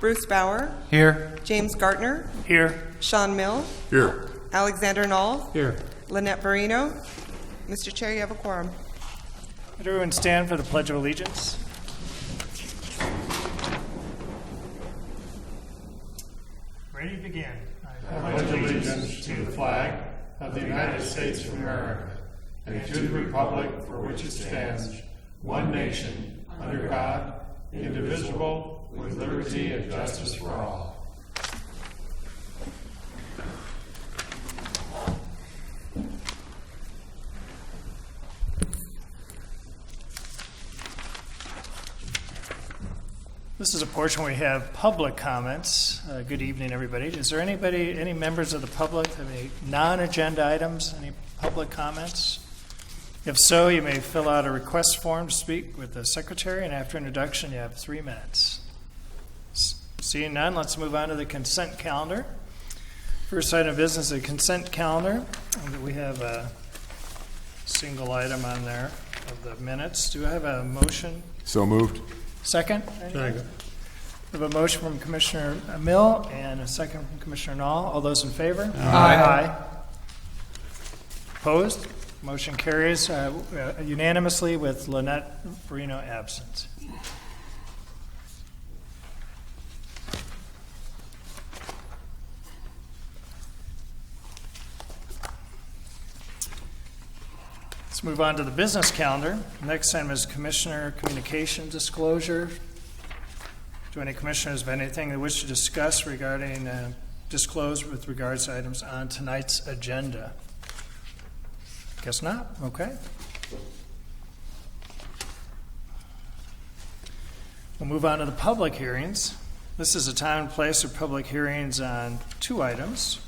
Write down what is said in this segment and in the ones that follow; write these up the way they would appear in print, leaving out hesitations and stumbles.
Bruce Bauer, Here. James Gartner, Here. Sean Mill, Here. Alexander Knoll, Here. Lynette Barino. Mr. Chair, you have a quorum. Would everyone stand for the Pledge of Allegiance? Ready to begin. I pledge allegiance to the flag of the United States of America and to the republic for which it stands, one nation, under God, indivisible, with liberty and justice for all. This is a portion where we have public comments. Good evening, everybody. Is there any members of the public have any non-agenda items, any public comments? If so, you may fill out a request form to speak with the secretary, and after introduction, you have 3 minutes. Seeing none, let's move on to the consent calendar. First item of business is the consent calendar. We have a single item on there of the minutes. Do I have a motion? So moved. Second? Second. We have a motion from Commissioner Mill and a second from Commissioner Knoll. All those in favor? Aye. Opposed? Motion carries unanimously with Lynette Barino absent. Let's move on to the business calendar. Next item is Commissioner Communication Disclosure. Do any commissioners have anything they wish to discuss regarding, disclose with regards to items on tonight's agenda? Guess not. Okay. We'll move on to the public hearings. This is a time and place for public hearings on 2 items.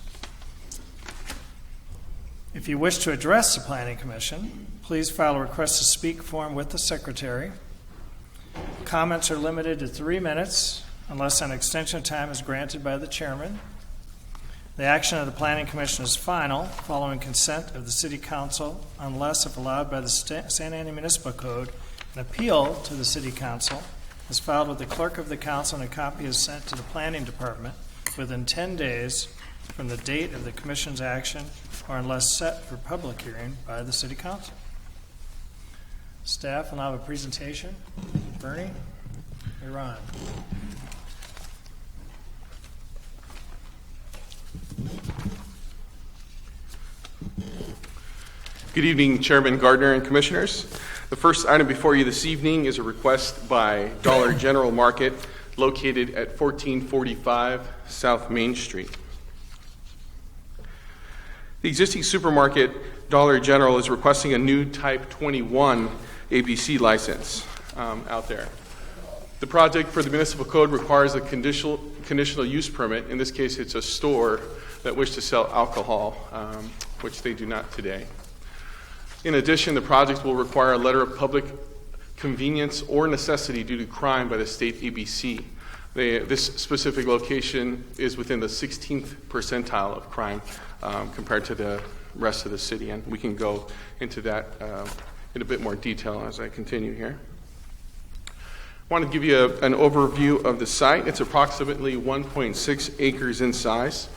If you wish to address the Planning Commission, please file a request to speak form with the Secretary. Comments are limited to 3 minutes unless an extension of time is granted by the Chairman. The action of the Planning Commission is final following consent of the City Council unless, if allowed by the Santa Ana Municipal Code, an appeal to the City Council is filed with the Clerk of the Council and a copy is sent to the Planning Department within 10 days from the date of the Commission's action or unless set for public hearing by the City Council. Staff will now have a presentation. Bernie, you're on. Good evening, Chairman Gardner and Commissioners. The first item before you this evening is a request by Dollar General Market located at 1445 South Main Street. The existing supermarket, Dollar General, is requesting a new Type 21 ABC license out there. The project for the municipal code requires a conditional use permit. In this case, it's a store that wishes to sell alcohol, which they do not today. In addition, the project will require a letter of public convenience or necessity due to crime by the state ABC. This specific location is within the 16th percentile of crime compared to the rest of the city, and we can go into that in a bit more detail as I continue here. I want to give you an overview of the site. It's approximately 1.6 acres in size,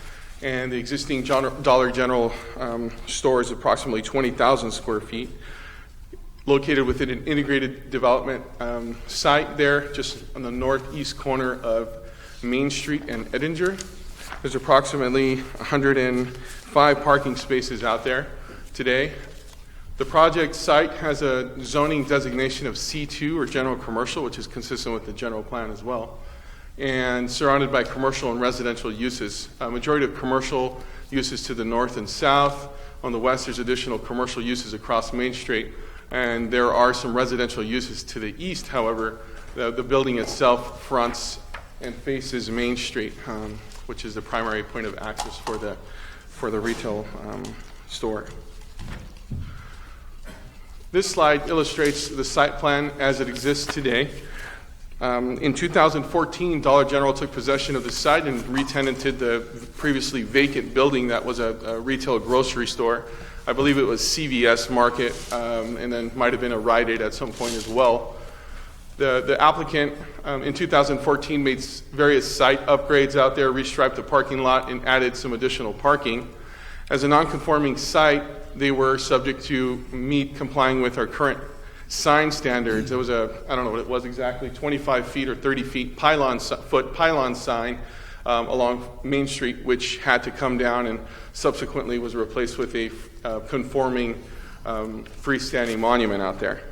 and the existing Dollar General store is approximately 20,000 square feet, located within an integrated development site there, just on the northeast corner of Main Street and Edinger. There's approximately 105 parking spaces out there today. The project site has a zoning designation of C2 or general commercial, which is consistent with the general plan as well, and surrounded by commercial and residential uses. A majority of commercial uses to the north and south. On the west, there's additional commercial uses across Main Street, and there are some residential uses to the east. However, the building itself fronts and faces Main Street, which is the primary point of access for the retail store. This slide illustrates the site plan as it exists today. In 2014, Dollar General took possession of the site and re-tenanted the previously vacant building that was a retail grocery store. I believe it was CVS Market, and then might have been a Rite Aid at some point as well. The applicant in 2014 made various site upgrades out there, restriped the parking lot, and added some additional parking. As a non-conforming site, they were subject to meet complying with our current sign standards. It was I don't know what it was exactly, 25 feet or 30 feet foot pylon sign along Main Street, which had to come down and subsequently was replaced with a conforming freestanding monument out there.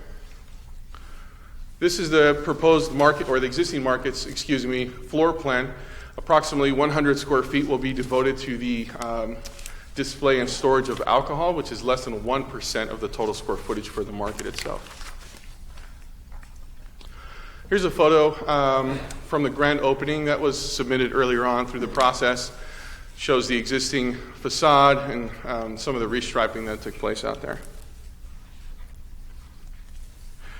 This is the proposed market, or the existing market's, floor plan. Approximately 100 square feet will be devoted to the display and storage of alcohol, which is less than 1% of the total square footage for the market itself. Here's a photo from the grand opening that was submitted earlier on through the process. Shows the existing facade and some of the restriping that took place out there.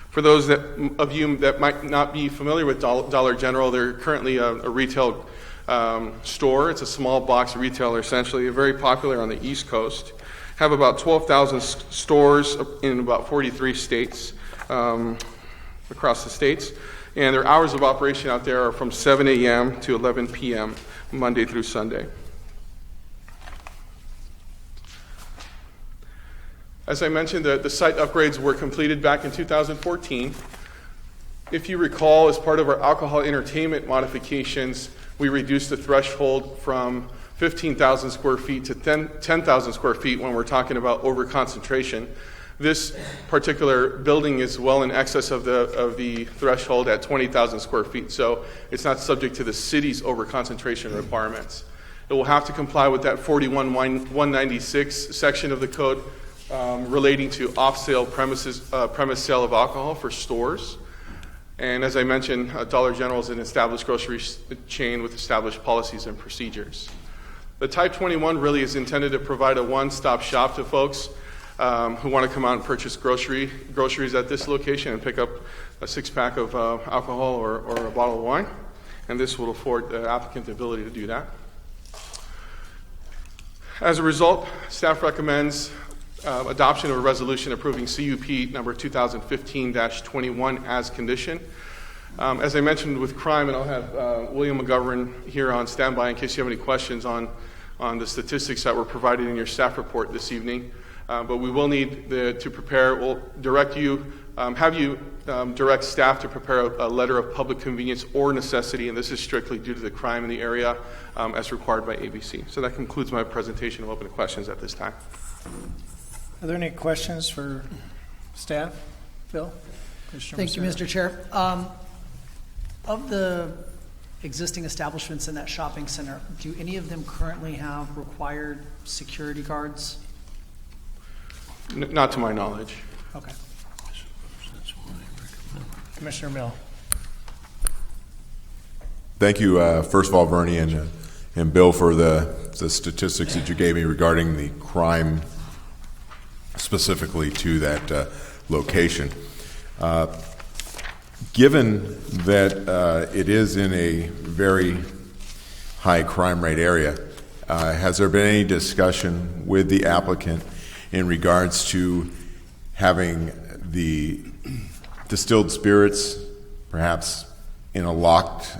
For those of you that might not be familiar with Dollar General, they're currently a retail store. It's a small box retailer, essentially, very popular on the East Coast. Have about 12,000 stores in about 43 states across the states. And their hours of operation out there are from 7 a.m. to 11 p.m., Monday through Sunday. As I mentioned, the site upgrades were completed back in 2014. If you recall, as part of our alcohol entertainment modifications, we reduced the threshold from 15,000 square feet to 10,000 square feet when we're talking about over-concentration. This particular building is well in excess of the threshold at 20,000 square feet, so it's not subject to the city's over-concentration requirements. It will have to comply with that 41-196 section of the code relating to off-sale premise sale of alcohol for stores. And as I mentioned, Dollar General is an established grocery chain with established policies and procedures. The Type 21 really is intended to provide a one-stop shop to folks who want to come out and purchase groceries at this location and pick up a six-pack of alcohol or a bottle of wine. And this will afford the applicant the ability to do that. As a result, staff recommends adoption of a resolution approving CUP number 2015-21 as condition. As I mentioned with crime, and I'll have William McGovern here on standby in case you have any questions on the statistics that were provided in your staff report this evening. But we will need to prepare, we'll direct you, have you direct staff to prepare a letter of public convenience or necessity, and this is strictly due to the crime in the area as required by ABC. So that concludes my presentation. I'll open to questions at this time. Are there any questions for staff? Phil? Thank you, Mr. Chair. Of the existing establishments in that shopping center, do any of them currently have required security guards? Not to my knowledge. Okay. Commissioner Mill. Thank you, first of all, Bernie and Bill, for the statistics that you gave me regarding the crime specifically to that location. Given that it is in a very high crime rate area, has there been any discussion with the applicant in regards to having the distilled spirits perhaps in a locked,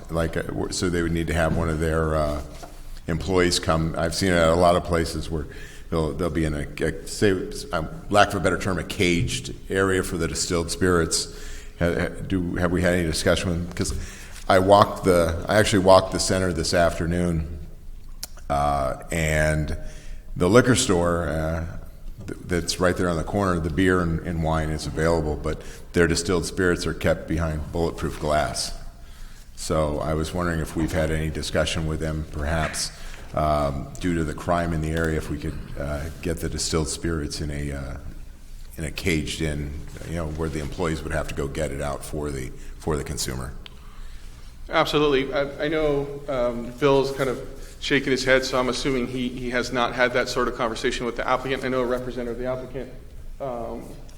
so they would need to have one of their employees come? I've seen it at a lot of places where they'll be in say, lack of a better term, a caged area for the distilled spirits. Have we had any discussion with them? Because I actually walked the center this afternoon, and the liquor store that's right there on the corner, the beer and wine is available, but their distilled spirits are kept behind bulletproof glass. So I was wondering if we've had any discussion with them, perhaps due to the crime in the area, if we could get the distilled spirits in a caged in, where the employees would have to go get it out for the consumer. Absolutely. I know Bill's kind of shaking his head, so I'm assuming he has not had that sort of conversation with the applicant. I know a representative of the applicant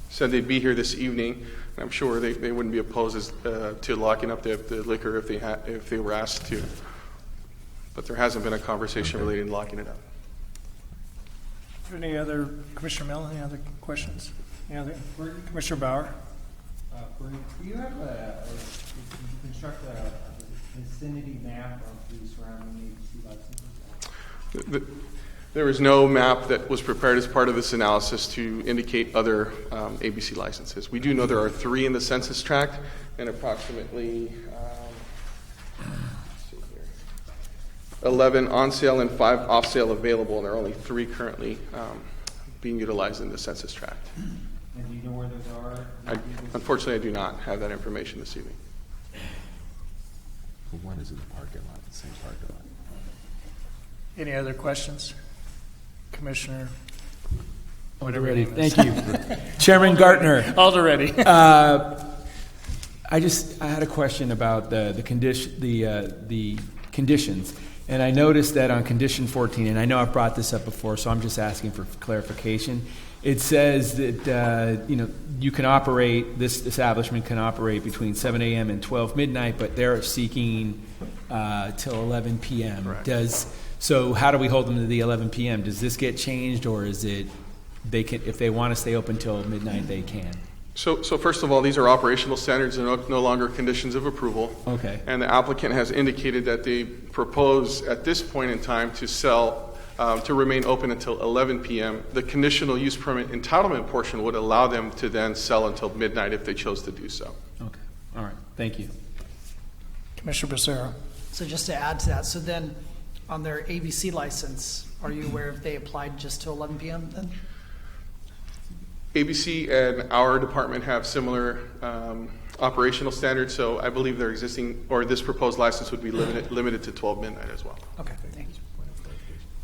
said they'd be here this evening, and I'm sure they wouldn't be opposed to locking up the liquor if they were asked to. But there hasn't been a conversation related to locking it up. Any other, Commissioner Mill, any other questions? Commissioner Bauer? Do you have construct a vicinity map of the surrounding ABC licenses? There is no map that was prepared as part of this analysis to indicate other ABC licenses. We do know there are 3 in the census tract and approximately 11 on sale and 5 off sale available, and there are only 3 currently being utilized in the census tract. And do you know where those are? Unfortunately, I do not have that information this evening. One is in the parking lot, the same parking lot. Any other questions? Commissioner? Already, thank you. Chairman Gartner, Already. I had a question about the conditions, and I noticed that on condition 14, and I know I've brought this up before, so I'm just asking for clarification. It says that you can operate, this establishment can operate between 7 a.m. and 12 midnight, but they're seeking till 11 p.m. Correct. So how do we hold them to the 11 p.m.? Does this get changed, or is it they can, if they want to stay open till midnight, they can? So first of all, these are operational standards and no longer conditions of approval. Okay. And the applicant has indicated that they propose at this point in time to sell, to remain open until 11 p.m. The conditional use permit entitlement portion would allow them to then sell until midnight if they chose to do so. Okay. All right. Thank you. Commissioner Becerra. So just to add to that, so then on their ABC license, are you aware if they applied just to 11 p.m. then? ABC and our department have similar operational standards, so I believe their existing, or this proposed license would be limited to 12 midnight as well. Okay, thank you.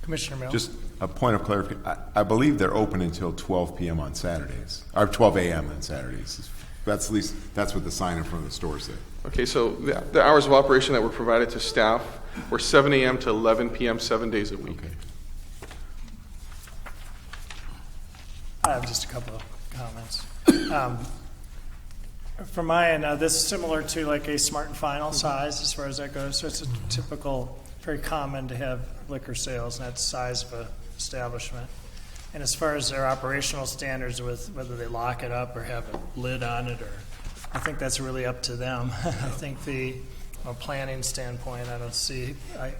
Commissioner Mills. Just a point of clarification. I believe they're open until 12 p.m. on Saturdays, or 12 a.m. on Saturdays. That's at least that's what the sign in front of the store said. Okay, so the hours of operation that were provided to staff were 7 a.m. to 11 p.m. 7 days a week. Okay. I have just a couple of comments. From my end, this is similar to like a Smart and Final size as far as that goes. So it's a typical, very common to have liquor sales and that size of a establishment. And as far as their operational standards with whether they lock it up or have a lid on it, or I think that's really up to them. I think from a planning standpoint, I don't see, I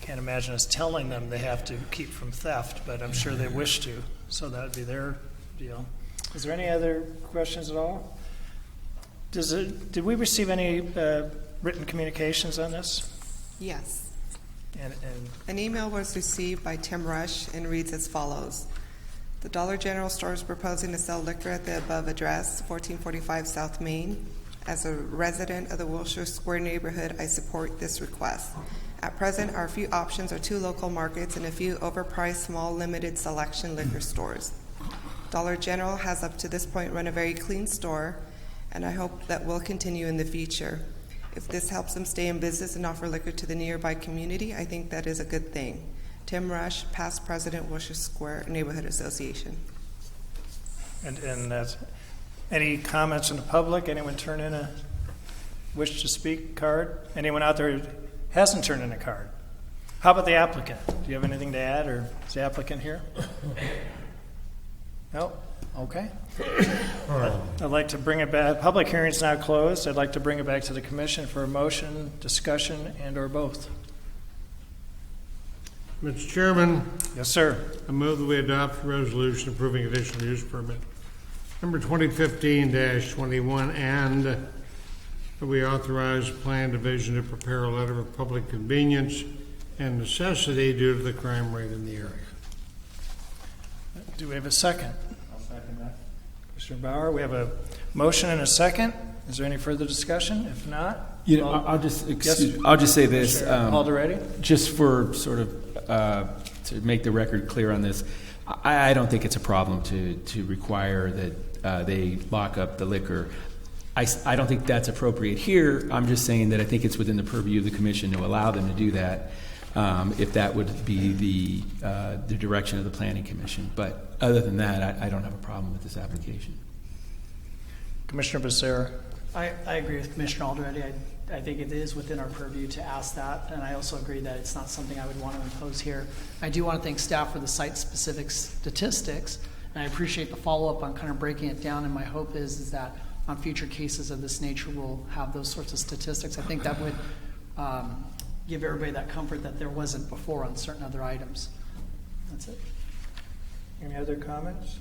can't imagine us telling them they have to keep from theft, but I'm sure they wish to. So that would be their deal. Is there any other questions at all? Did we receive any written communications on this? Yes. And An email was received by Tim Rush and reads as follows. The Dollar General store is proposing to sell liquor at the above address, 1445 South Main. As a resident of the Wilshire Square neighborhood, I support this request. At present, our few options are 2 local markets and a few overpriced, small, limited selection liquor stores. Dollar General has up to this point run a very clean store, and I hope that will continue in the future. If this helps them stay in business and offer liquor to the nearby community, I think that is a good thing. Tim Rush, past president, Wilshire Square Neighborhood Association. that's, any comments from the public? Anyone turn in a wish to speak card? Anyone out there who hasn't turned in a card? How about the applicant? Do you have anything to add, or is the applicant here? No? Okay. I'd like to bring it back. Public hearing is now closed. I'd like to bring it back to the commission for a motion, discussion, and or both. Mr. Chairman, Yes, sir. I move that we adopt a resolution approving additional use permit number 2015-21, and that we authorize Plan Division to prepare a letter of public convenience and necessity due to the crime rate in the area. Do we have a second? I'll second that. Commissioner Bauer, we have a motion and a second. Is there any further discussion? If not, I'll just say this. Already? Just for sort of to make the record clear on this, I don't think it's a problem to require that they lock up the liquor. I don't think that's appropriate here. I'm just saying that I think it's within the purview of the commission to allow them to do that, if that would be the direction of the planning commission. But other than that, I don't have a problem with this application. Commissioner Becerra. I agree with Commissioner Alderete. I think it is within our purview to ask that, and I also agree that it's not something I would want to impose here. I do want to thank staff for the site-specific statistics, and I appreciate the follow-up on kind of breaking it down, and my hope is that on future cases of this nature, we'll have those sorts of statistics. I think that would give everybody that comfort that there wasn't before on certain other items. That's it. Any other comments?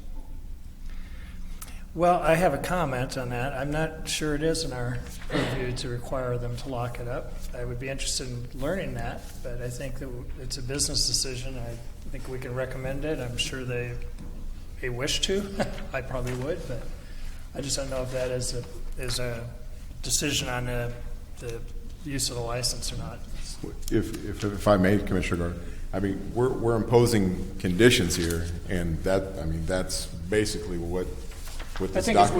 Well, I have a comment on that. I'm not sure it is in our purview to require them to lock it up. I would be interested in learning that, but I think that it's a business decision. I think we can recommend it. I'm sure they wish to. I probably would, but I just don't know if that is a decision on the use of the license or not. If I may, Commissioner Gordon, I mean, we're imposing conditions here, and that's basically what I think it's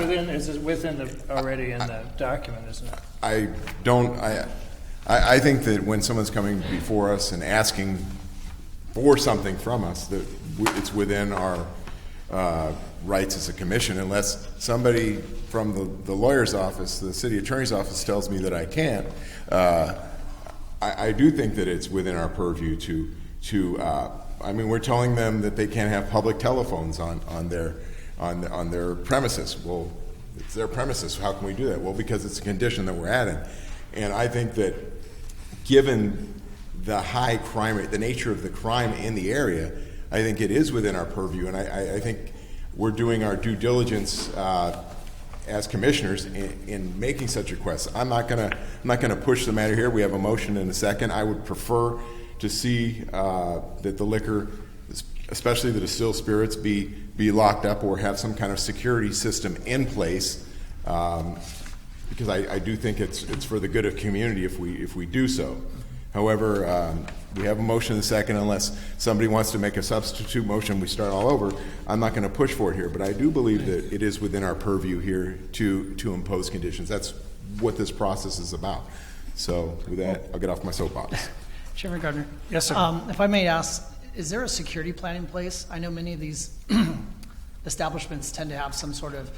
within already in the document, isn't it? I think that when someone's coming before us and asking for something from us, that it's within our rights as a commission, unless somebody from the lawyer's office, the city attorney's office, tells me that I can't. I do think that it's within our purview to I mean, we're telling them that they can't have public telephones on their premises. Well, it's their premises. How can we do that? Well, because it's a condition that we're adding. And I think that given the high crime rate, the nature of the crime in the area, I think it is within our purview. And I think we're doing our due diligence as commissioners in making such requests. I'm not gonna push the matter here. We have a motion and a second. I would prefer to see that the liquor, especially the distilled spirits, be locked up or have some kind of security system in place, because I do think it's for the good of community if we do so. However, we have a motion and a second. Unless somebody wants to make a substitute motion, we start all over. I'm not going to push for it here, but I do believe that it is within our purview here to impose conditions. That's what this process is about. So with that, I'll get off my soapbox. Chairman Gardner. Yes, sir. If I may ask, is there a security plan in place? I know many of these establishments tend to have some sort of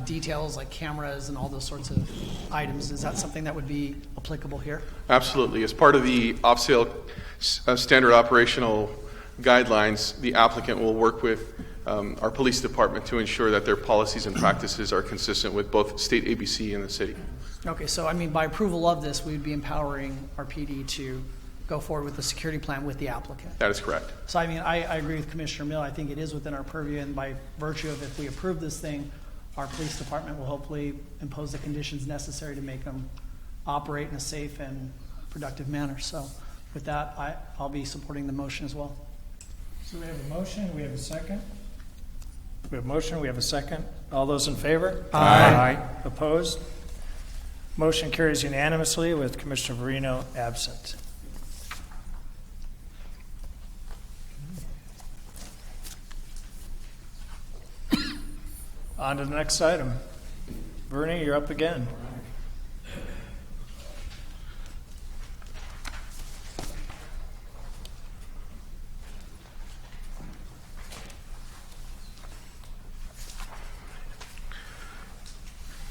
details like cameras and all those sorts of items. Is that something that would be applicable here? Absolutely. As part of the off-sale standard operational guidelines, the applicant will work with our police department to ensure that their policies and practices are consistent with both state ABC and the city. Okay, so I mean, by approval of this, we would be empowering our PD to go forward with the security plan with the applicant. That is correct. So I mean, I agree with Commissioner Mill. I think it is within our purview, and by virtue of if we approve this thing, our police department will hopefully impose the conditions necessary to make them operate in a safe and productive manner. So with that, I'll be supporting the motion as well. So we have a motion, we have a second. We have a motion, we have a second. All those in favor? Aye. Opposed? Motion carries unanimously with Commissioner Verino absent. On to the next item. Bernie, you're up again.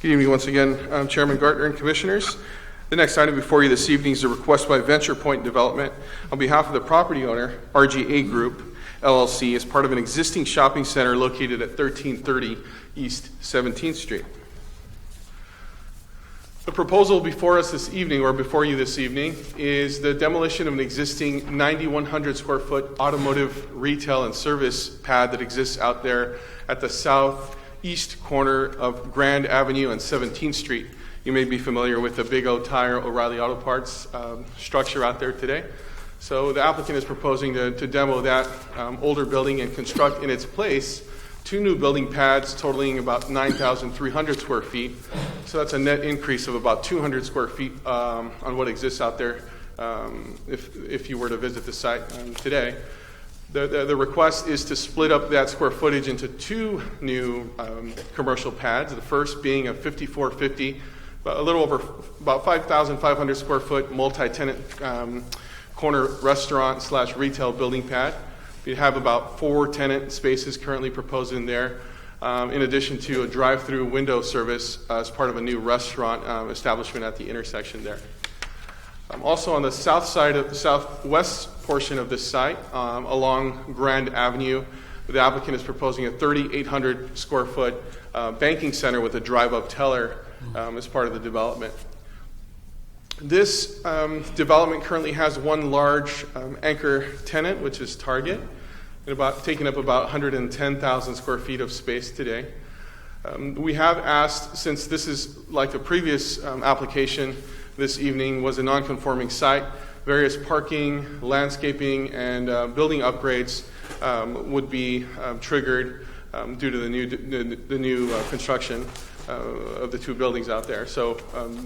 Good evening once again, Chairman Gartner and Commissioners. The next item before you this evening is a request by Venture Point Development on behalf of the property owner, RGA Group, LLC, as part of an existing shopping center located at 1330 East 17th Street. The proposal before us this evening, or before you this evening, is the demolition of an existing 9,100 square foot automotive retail and service pad that exists out there at the southeast corner of Grand Avenue and 17th Street. You may be familiar with the Big O Tire O'Reilly Auto Parts structure out there today. So the applicant is proposing to demo that older building and construct in its place 2 new building pads totaling about 9,300 square feet. So that's a net increase of about 200 square feet on what exists out there if you were to visit the site today. The request is to split up that square footage into 2 new commercial pads, the first being a 5450, a little over about 5,500 square foot multi-tenant corner restaurant / retail building pad. We have about 4 tenant spaces currently proposed in there, in addition to a drive-through window service as part of a new restaurant establishment at the intersection there. Also on the south side of the southwest portion of this site, along Grand Avenue, the applicant is proposing a 3,800 square foot banking center with a drive-up teller as part of the development. This development currently has one large anchor tenant, which is Target, and taking up about 110,000 square feet of space today. We have asked, since this is like the previous application this evening was a non-conforming site, various parking, landscaping, and building upgrades would be triggered due to the new construction of the two buildings out there. So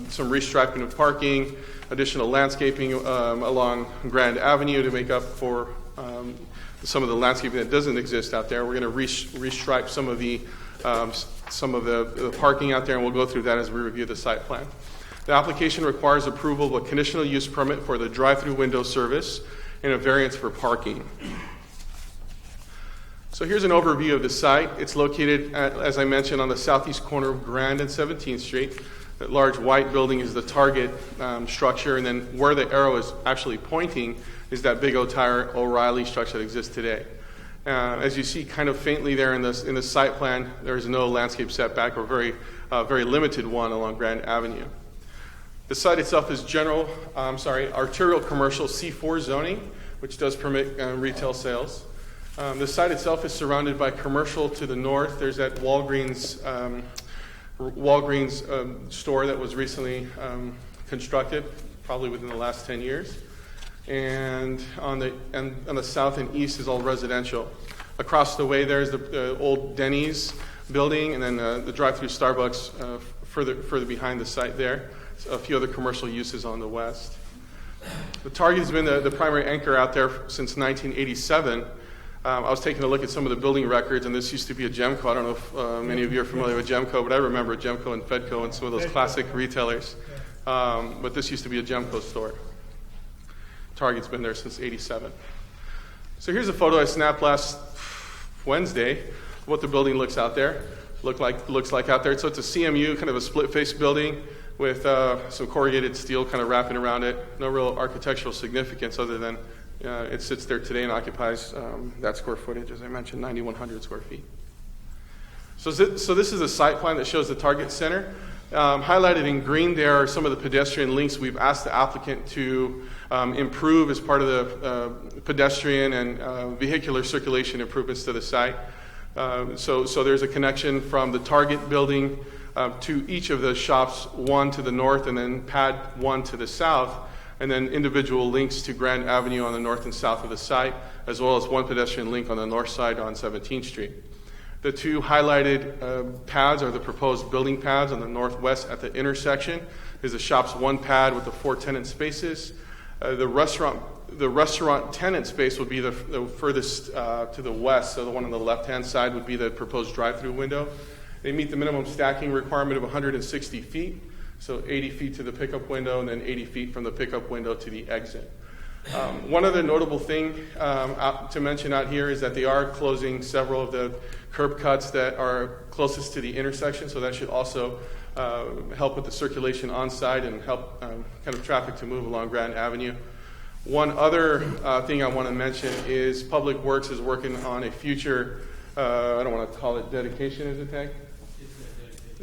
some restriping of parking, additional landscaping along Grand Avenue to make up for some of the landscaping that doesn't exist out there. We're going to restripe some of the parking out there, and we'll go through that as we review the site plan. The application requires approval of a conditional use permit for the drive-through window service and a variance for parking. So here's an overview of the site. It's located, as I mentioned, on the southeast corner of Grand and 17th Street. That large white building is the Target structure, and then where the arrow is actually pointing is that big O'Reilly structure that exists today. As you see kind of faintly there in the site plan, there is no landscape setback or very limited one along Grand Avenue. The site itself is arterial commercial C4 zoning, which does permit retail sales. The site itself is surrounded by commercial to the north. There's that Walgreens store that was recently constructed, probably within the last 10 years. And on the south and east is all residential. Across the way there's the old Denny's building, and then the drive-through Starbucks further behind the site there. A few other commercial uses on the west. The Target has been the primary anchor out there since 1987. I was taking a look at some of the building records, and this used to be a Gemco. I don't know if many of you are familiar with Gemco, but I remember Gemco and Fedco and some of those classic retailers. But this used to be a Gemco store. Target's been there since 87. So here's a photo I snapped last Wednesday of what the building looks like out there. So it's a CMU, kind of a split-face building with some corrugated steel kind of wrapping around it. No real architectural significance other than it sits there today and occupies that square footage, as I mentioned, 9,100 square feet. So this is a site plan that shows the Target Center. Highlighted in green there are some of the pedestrian links we've asked the applicant to improve as part of the pedestrian and vehicular circulation improvements to the site. So there's a connection from the Target building to each of the shops, one to the north and then pad one to the south, and then individual links to Grand Avenue on the north and south of the site, as well as one pedestrian link on the north side on 17th Street. The two highlighted pads are the proposed building pads on the northwest at the intersection. There's the shop's one pad with the 4 tenant spaces. The restaurant tenant space would be the furthest to the west, so the one on the left-hand side would be the proposed drive-through window. They meet the minimum stacking requirement of 160 feet, so 80 feet to the pickup window and then 80 feet from the pickup window to the exit. One other notable thing to mention out here is that they are closing several of the curb cuts that are closest to the intersection, so that should also help with the circulation on site and help kind of traffic to move along Grand Avenue. One other thing I want to mention is Public Works is working on a future, I don't want to call it dedication, is it, Tag?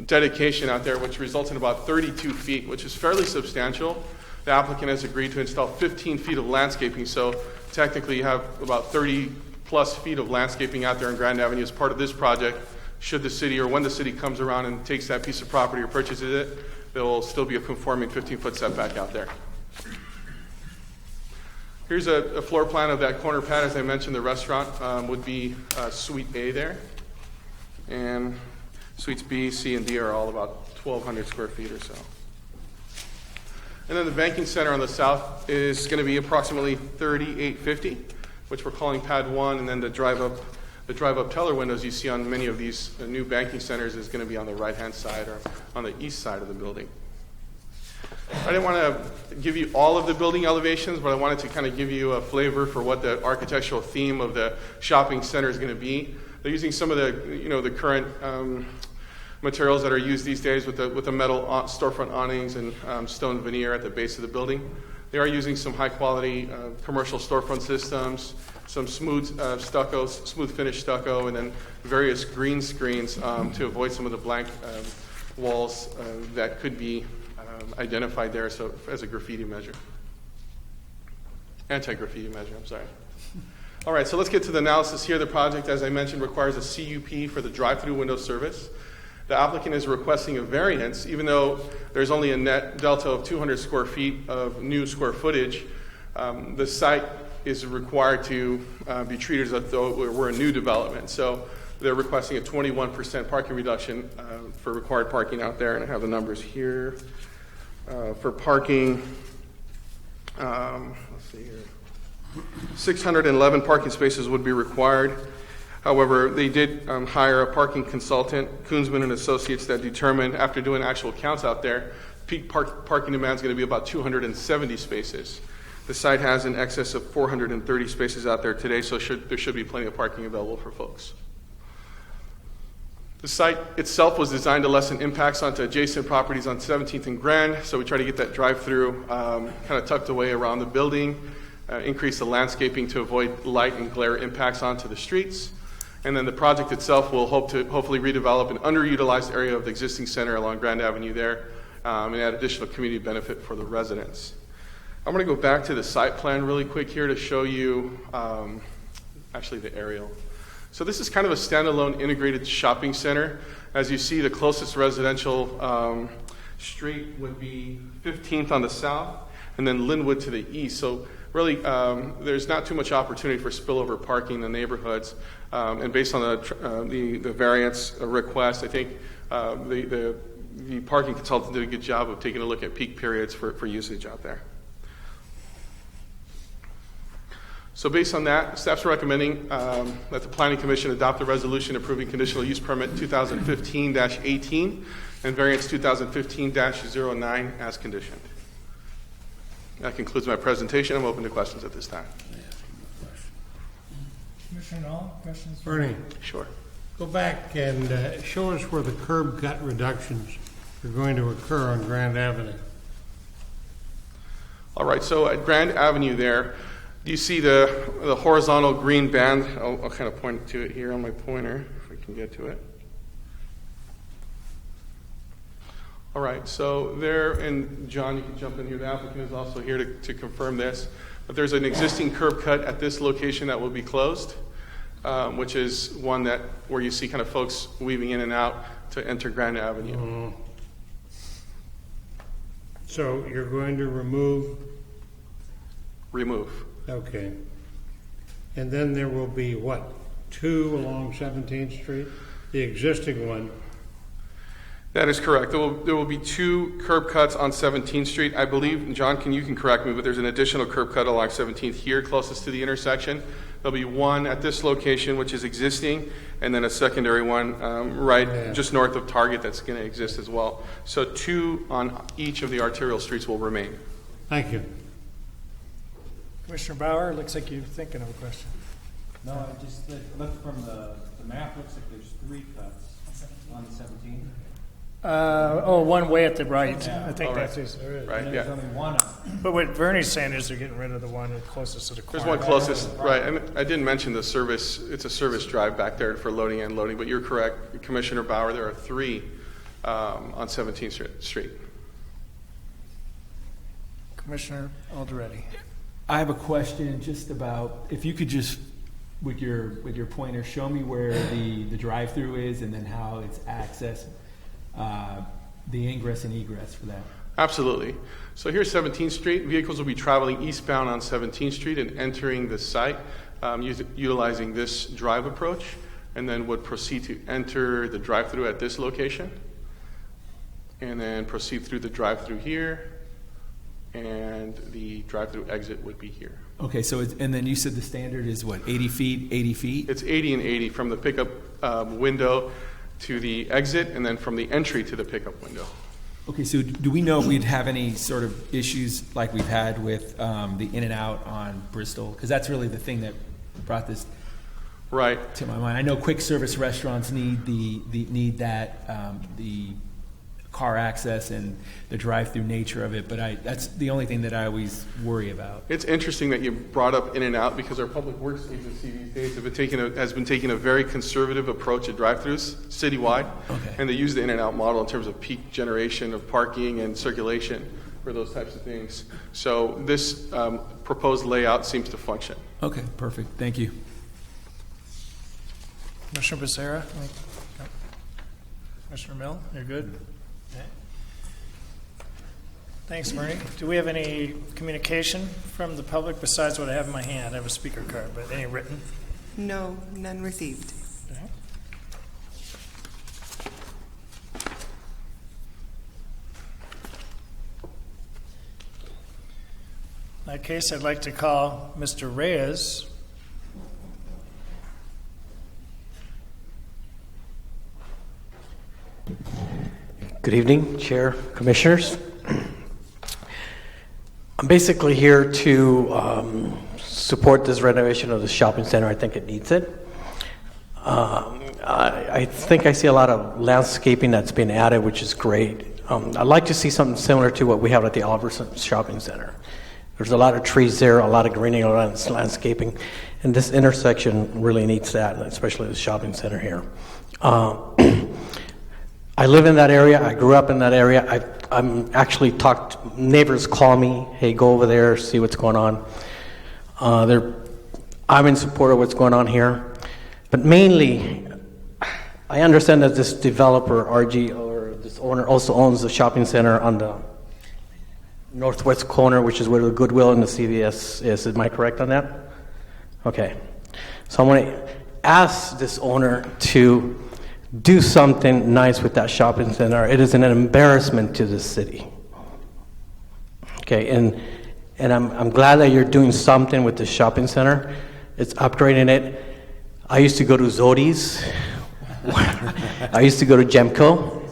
Dedication out there, which results in about 32 feet, which is fairly substantial. The applicant has agreed to install 15 feet of landscaping, so technically you have about 30 plus feet of landscaping out there in Grand Avenue as part of this project. Should the city, or when the city comes around and takes that piece of property or purchases it, there will still be a conforming 15-foot setback out there. Here's a floor plan of that corner pad. As I mentioned, the restaurant would be Suite A there. And Suites B, C, and D are all about 1,200 square feet or so. And then the banking center on the south is going to be approximately 3,850, which we're calling Pad 1, and then the drive-up teller windows you see on many of these new banking centers is going to be on the right-hand side or on the east side of the building. I didn't want to give you all of the building elevations, but I wanted to kind of give you a flavor for what the architectural theme of the shopping center is going to be. They're using some of the current materials that are used these days with the metal storefront awnings and stone veneer at the base of the building. They are using some high-quality commercial storefront systems, some smooth smooth finish stucco, and then various green screens to avoid some of the blank walls that could be identified there as a graffiti measure. Anti-graffiti measure, I'm sorry. All right, so let's get to the analysis here. The project, as I mentioned, requires a CUP for the drive-through window service. The applicant is requesting a variance, even though there's only a net delta of 200 square feet of new square footage. The site is required to be treated as though we're a new development. So they're requesting a 21% parking reduction for required parking out there, and I have the numbers here. For parking, let's see here, 611 parking spaces would be required. However, they did hire a parking consultant, Koonsman and Associates, that determined, after doing actual counts out there, peak parking demand is going to be about 270 spaces. The site has in excess of 430 spaces out there today, so there should be plenty of parking available for folks. The site itself was designed to lessen impacts onto adjacent properties on 17th and Grand, so we try to get that drive-through kind of tucked away around the building, increase the landscaping to avoid light and glare impacts onto the streets. And then the project itself will hopefully redevelop an underutilized area of the existing center along Grand Avenue there and add additional community benefit for the residents. I'm going to go back to the site plan really quick here to show you actually the aerial. So this is kind of a standalone integrated shopping center. As you see, the closest residential street would be 15th on the south and then Linwood to the east. So really, there's not too much opportunity for spillover parking in the neighborhoods. And based on the variance request, I think the parking consultant did a good job of taking a look at peak periods for usage out there. So based on that, staff's recommending that the Planning Commission adopt a resolution approving conditional use permit 2015-18 and variance 2015-09 as conditioned. That concludes my presentation. I'm open to questions at this time. Commissioner Knoll, questions? Bernie, Sure. go back and show us where the curb cut reductions are going to occur on Grand Avenue. All right, so at Grand Avenue there, do you see the horizontal green band? I'll kind of point to it here on my pointer, if we can get to it. All right, so there, and John, you can jump in here. The applicant is also here to confirm this. But there's an existing curb cut at this location that will be closed, which is one where you see kind of folks weaving in and out to enter Grand Avenue. Mm-hmm. So you're going to remove, okay. And then there will be what, 2 along 17th Street? The existing one. That is correct. There will be 2 curb cuts on 17th Street. I believe, and John, you can correct me, but there's an additional curb cut along 17th here closest to the intersection. There'll be one at this location, which is existing, and then a secondary one just north of Target that's going to exist as well. So 2 on each of the arterial streets will remain. Thank you. Commissioner Bauer, looks like you're thinking of a question. No, I just looked from the map, looks like there's 3 cuts on 17. One way at the right. Yeah. I think All right. that's there is. Right, And there's yeah. only one up. But what Bernie's saying is they're getting rid of the one closest to the corner. There's one closest, right. I didn't mention the service. It's a service drive back there for loading and unloading, but you're correct, Commissioner Bauer. There are 3 on 17th Street. Commissioner Alderetti. I have a question just about, if you could just, with your pointer, show me where the drive-through is and then how it's accessed, the ingress and egress for that. Absolutely. So here's 17th Street. Vehicles will be traveling eastbound on 17th Street and entering the site utilizing this drive approach, and then would proceed to enter the drive-through at this location, and then proceed through the drive-through here, and the drive-through exit would be here. Okay, so and then you said the standard is what, 80 feet, 80 feet? It's 80 and 80 from the pickup window to the exit, and then from the entry to the pickup window. Okay, so do we know if we'd have any sort of issues like we've had with the in and out on Bristol? Because that's really the thing that brought this Right. to my mind. I know quick service restaurants need the car access and the drive-through nature of it, but that's the only thing that I always worry about. It's interesting that you brought up In and Out, because our public works agency these days has been taking a very conservative approach at drive-throughs citywide, Okay. and they use the In and Out model in terms of peak generation of parking and circulation for those types of things. So this proposed layout seems to function. Okay, perfect. Thank you. Commissioner Becerra? Commissioner Mill, you're good? Okay. Thanks, Bernie. Do we have any communication from the public besides what I have in my hand? I have a speaker card, but any written? No, none received. Okay. In that case, I'd like to call Mr. Reyes. Good evening, Chair, Commissioners. I'm basically here to support this renovation of the shopping center. I think it needs it. I think I see a lot of landscaping that's been added, which is great. I'd like to see something similar to what we have at the Albertson Shopping Center. There's a lot of trees there, a lot of greening, a lot of landscaping, and this intersection really needs that, especially the shopping center here. I live in that area. I grew up in that area. I'm actually neighbors call me, hey, go over there, see what's going on. I'm in support of what's going on here. But mainly, I understand that this developer, RG, or this owner, also owns the shopping center on the northwest corner, which is where the Goodwill and the CVS is. Am I correct on that? Okay. So I'm going to ask this owner to do something nice with that shopping center. It is an embarrassment to the city. Okay, and I'm glad that you're doing something with the shopping center. It's upgrading it. I used to go to Zodi's. I used to go to Gemco.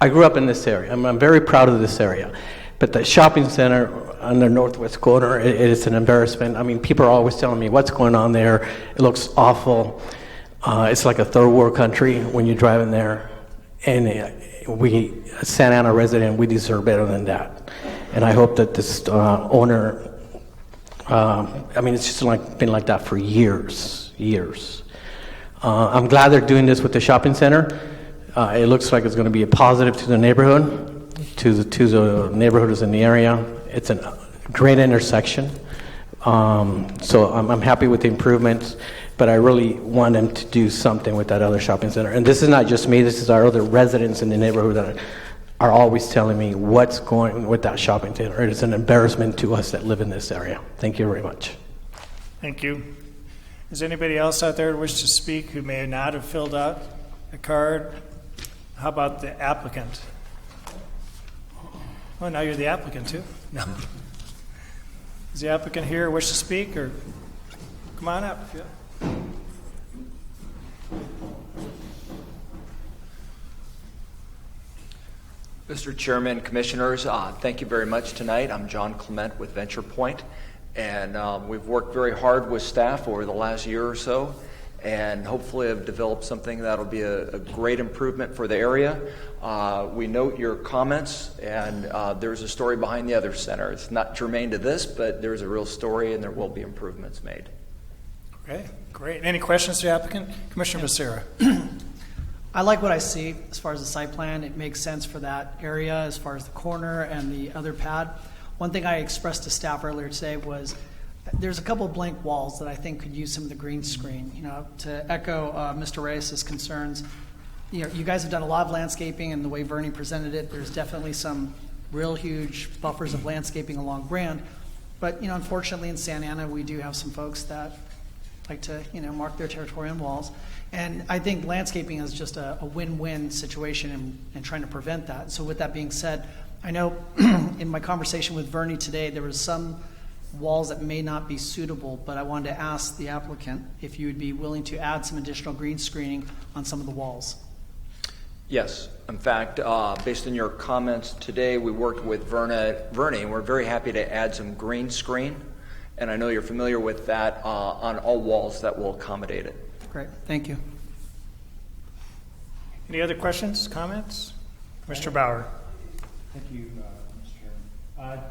I grew up in this area. I'm very proud of this area. But the shopping center on the northwest corner, it is an embarrassment. I mean, people are always telling me what's going on there. It looks awful. It's like a third world country when you're driving there. And we, Santa Ana resident, we deserve better than that. And I hope that this owner, I mean, it's just been like that for years. I'm glad they're doing this with the shopping center. It looks like it's going to be a positive to the neighborhood, to the neighborhoods in the area. It's a great intersection. So I'm happy with the improvements. But I really want them to do something with that other shopping center. And this is not just me, this is our other residents in the neighborhood that are always telling me what's going with that shopping center. It is an embarrassment to us that live in this area. Thank you very much. Thank you. Is anybody else out there who wish to speak who may not have filled out a card? How about the applicant? Oh, now you're the applicant too? No. Is the applicant here wish to speak, or come on up? Yeah. Mr. Chairman, Commissioners, thank you very much tonight. I'm John Clement with Venture Point, and we've worked very hard with staff over the last year or so, and hopefully have developed something that'll be a great improvement for the area. We note your comments, and there's a story behind the other center. It's not germane to this, but there's a real story, and there will be improvements made. Okay, great. Any questions to the applicant? Commissioner Becerra. I like what I see as far as the site plan. It makes sense for that area as far as the corner and the other pad. One thing I expressed to staff earlier today was there's a couple of blank walls that I think could use some of the green screen. You know, to echo Mr. Reyes' concerns, you know, you guys have done a lot of landscaping, and the way Vernie presented it, there's definitely some real huge buffers of landscaping along Grand. But, you know, unfortunately in Santa Ana, we do have some folks that like to, you know, mark their territorial walls. And I think landscaping is just a win-win situation in trying to prevent that. So with that being said, I know in my conversation with Vernie today, there was some walls that may not be suitable, but I wanted to ask the applicant if you would be willing to add some additional green screening on some of the walls. Yes. In fact, based on your comments today, we worked with Vernie, and we're very happy to add some green screen. And I know you're familiar with that on all walls that will accommodate it. Great. Thank you. Any other questions, comments? Mr. Bauer. Thank you, Mr. Chairman.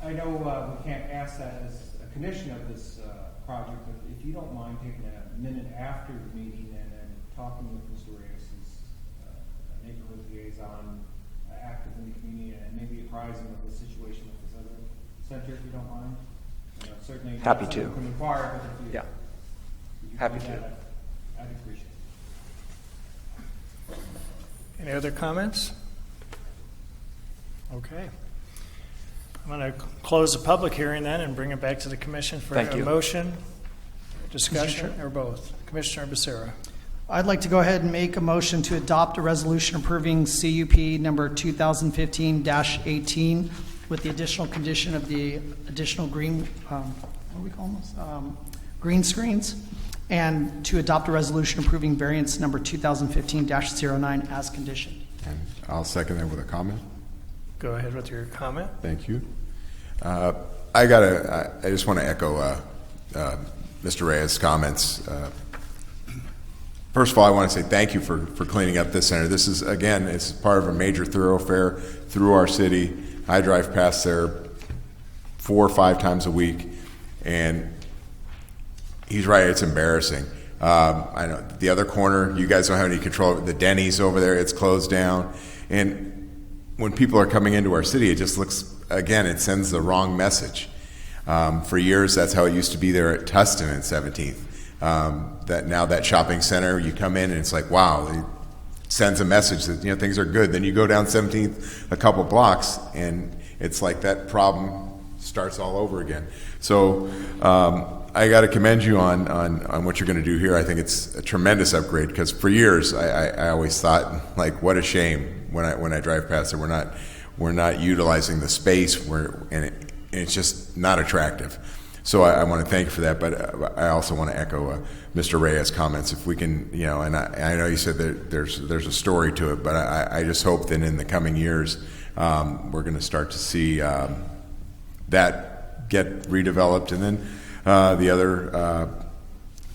I know we can't ask that as a condition of this project, but if you don't mind taking a minute after the meeting and then talking with Mr. Reyes, who's a neighborhood liaison, active in the community, and maybe apprising of the situation with this other center, if you don't mind. Certainly Happy to. From afar, but if you, Yeah. if you Happy do to. that, I'd appreciate it. Any other comments? Okay. I'm going to close the public hearing then and bring it back to the commission for Thank a you. motion, discussion, or both. Commissioner Becerra. I'd like to go ahead and make a motion to adopt a resolution approving CUP number 2015-18 with the additional condition of the additional green, what do we call those? Green screens, and to adopt a resolution approving variance number 2015-09 as conditioned. And I'll second that with a comment. Go ahead with your comment. Thank you. I just want to echo Mr. Reyes' comments. First of all, I want to say thank you for cleaning up this center. This is, again, it's part of a major thoroughfare through our city. I drive past there 4 or 5 times a week, and he's right, it's embarrassing. I know the other corner, you guys don't have any control. The Denny's over there, it's closed down. And when people are coming into our city, it just looks, again, it sends the wrong message. For years, that's how it used to be there at Tustin and 17th. That now that shopping center, you come in and it's like, wow, it sends a message that things are good. Then you go down 17th a couple blocks, and it's like that problem starts all over again. So I got to commend you on what you're going to do here. I think it's a tremendous upgrade because for years I always thought, like, what a shame when I drive past it. We're not utilizing the space, and it's just not attractive. So I want to thank you for that, but I also want to echo Mr. Reyes' comments. If we can, and I know you said that there's a story to it, but I just hope that in the coming years we're going to start to see that get redeveloped, and then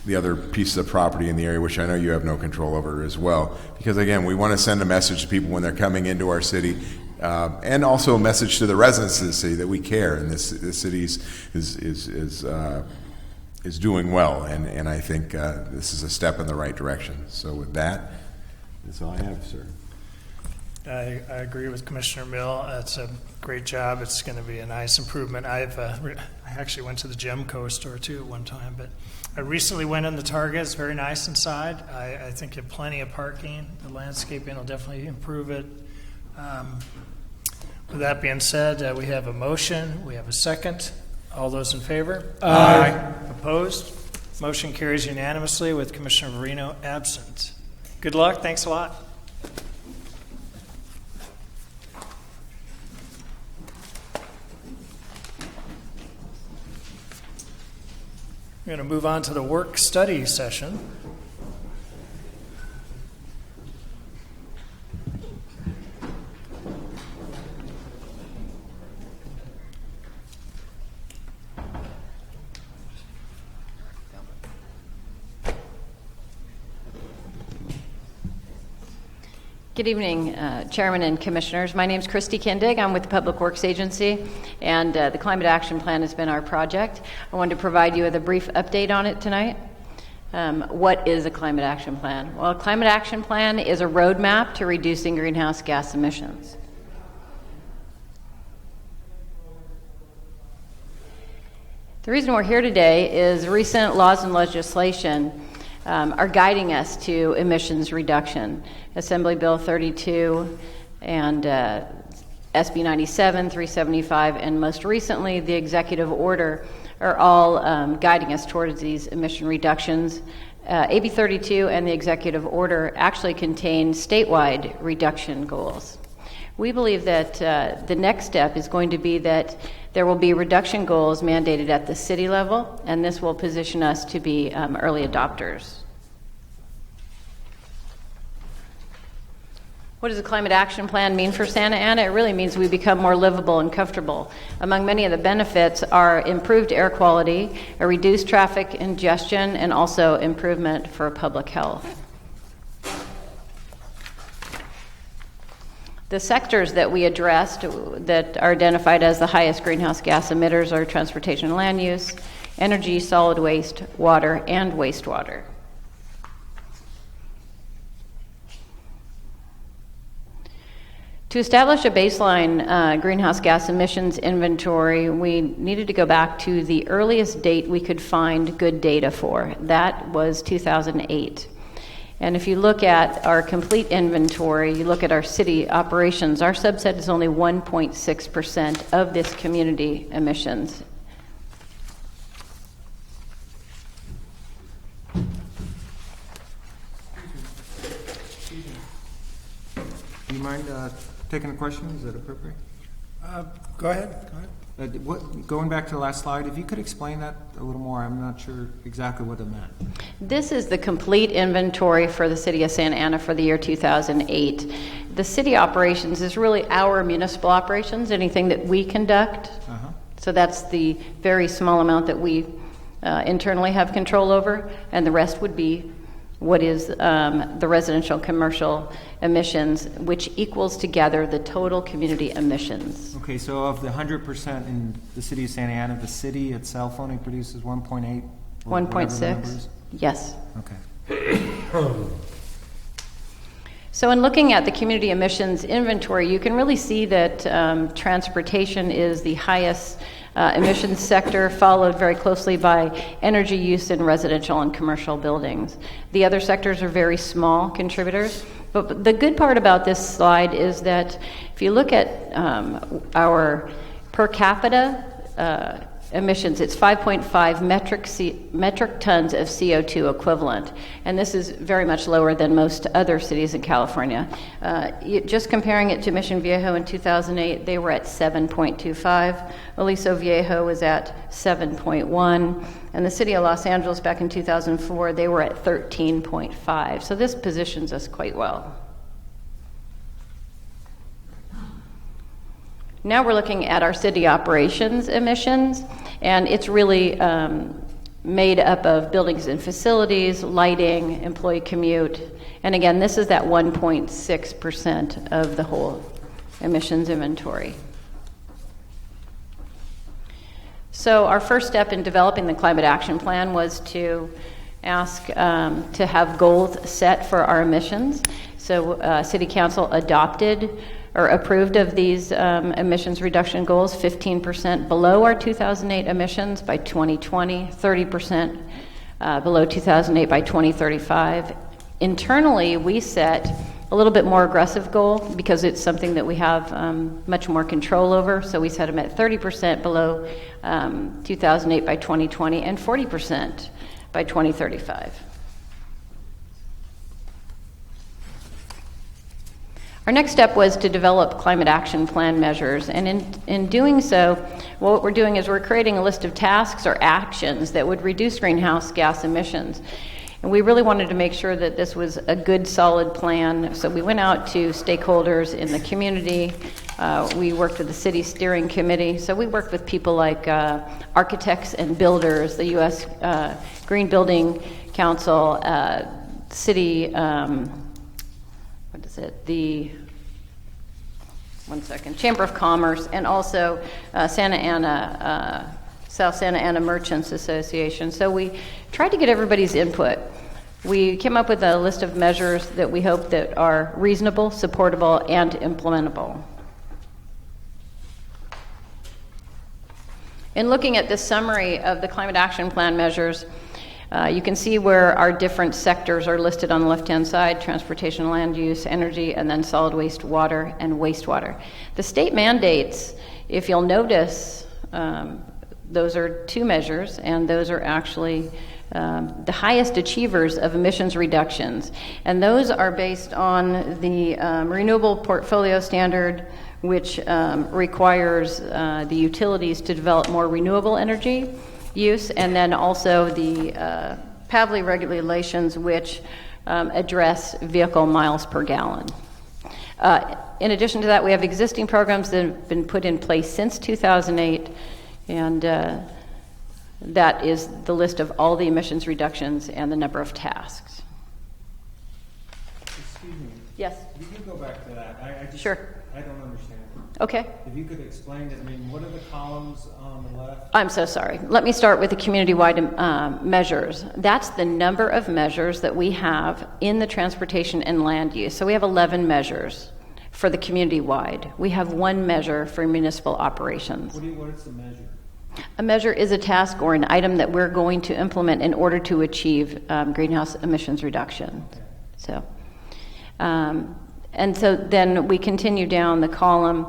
the other pieces of property in the area, which I know you have no control over as well. Because again, we want to send a message to people when they're coming into our city. And also a message to the residents of the city that we care, and this city is doing well, and I think this is a step in the right direction. So with that, that's all I have, sir. I agree with Commissioner Mill. It's a great job. It's going to be a nice improvement. I actually went to the Gemco store too at one time, but I recently went in the Target. It's very nice inside. I think you have plenty of parking. The landscaping will definitely improve it. With that being said, we have a motion. We have a second. All those in favor? Aye. Opposed? Motion carries unanimously with Commissioner Marino absent. Good luck. Thanks a lot. We're going to move on to the work study session. Good evening, Chairman and Commissioners. My name is Christy Kindig. I'm with the Public Works Agency, and the Climate Action Plan has been our project. I wanted to provide you with a brief update on it tonight. What is a Climate Action Plan? Well, a Climate Action Plan is a roadmap to reducing greenhouse gas emissions. The reason we're here today is recent laws and legislation are guiding us to emissions reduction. Assembly Bill 32 and SB 97, 375, and most recently the executive order are all guiding us towards these emission reductions. AB 32 and the executive order actually contain statewide reduction goals. We believe that the next step is going to be that there will be reduction goals mandated at the city level, and this will position us to be early adopters. What does a climate action plan mean for Santa Ana? It really means we become more livable and comfortable. Among many of the benefits are improved air quality, a reduced traffic congestion, and also improvement for public health. The sectors that we addressed that are identified as the highest greenhouse gas emitters are transportation and land use, energy, solid waste, water, and wastewater. To establish a baseline greenhouse gas emissions inventory, we needed to go back to the earliest date we could find good data for. That was 2008. And if you look at our complete inventory, you look at our city operations, our subset is only 1.6% of this community emissions. Do you mind taking a question? Is that appropriate? Go ahead. Going back to the last slide, if you could explain that a little more, I'm not sure exactly what it meant. This is the complete inventory for the city of Santa Ana for the year 2008. The city operations is really our municipal operations, anything that we conduct. So that's the very small amount that we internally have control over, and the rest would be what is the residential commercial emissions, which equals together the total community emissions. Okay, so of the 100% in the city of Santa Ana, the city itself only produces 1.8? 1.6, yes. Okay. So in looking at the community emissions inventory, you can really see that transportation is the highest emissions sector, followed very closely by energy use in residential and commercial buildings. The other sectors are very small contributors. But the good part about this slide is that if you look at our per capita emissions, it's 5.5 metric tons of CO2 equivalent. And this is very much lower than most other cities in California. Just comparing it to Mission Viejo in 2008, they were at 7.25. Aliso Viejo was at 7.1. And the city of Los Angeles back in 2004, they were at 13.5. So this positions us quite well. Now we're looking at our city operations emissions, and it's really made up of buildings and facilities, lighting, employee commute, and again, this is that 1.6% of the whole emissions inventory. So our first step in developing the climate action plan was to ask to have goals set for our emissions. So City Council adopted or approved of these emissions reduction goals, 15% below our 2008 emissions by 2020, 30% below 2008 by 2035. Internally, we set a little bit more aggressive goal because it's something that we have much more control over. So we set them at 30% below 2008 by 2020 and 40% by 2035. Our next step was to develop climate action plan measures, and in doing so, what we're doing is we're creating a list of tasks or actions that would reduce greenhouse gas emissions. And we really wanted to make sure that this was a good, solid plan, so we went out to stakeholders in the community. We worked with the city steering committee, so we worked with people like architects and builders, the U.S. Green Building Council, city, Chamber of Commerce, and also Santa Ana, South Santa Ana Merchants Association. So we tried to get everybody's input. We came up with a list of measures that we hope that are reasonable, supportable, and implementable. In looking at this summary of the Climate Action Plan measures, you can see where our different sectors are listed on the left-hand side: transportation, land use, energy, and then solid waste, water, and wastewater. The state mandates, if you'll notice, those are two measures, and those are actually the highest achievers of emissions reductions. And those are based on the Renewable Portfolio Standard, which requires the utilities to develop more renewable energy use, and then also the PAVLI regulations, which address vehicle miles per gallon. In addition to that, we have existing programs that have been put in place since 2008, and that is the list of all the emissions reductions and the number of tasks. Excuse me. Yes? You can go back to that. Sure. I don't understand. Okay. If you could explain it, I mean, what are the columns on the left? I'm so sorry. Let me start with the community-wide measures. That's the number of measures that we have in the transportation and land use. So we have 11 measures for the community-wide. We have one measure for municipal operations. What is the measure? A measure is a task or an item that we're going to implement in order to achieve greenhouse emissions reduction. So, and so then we continue down the column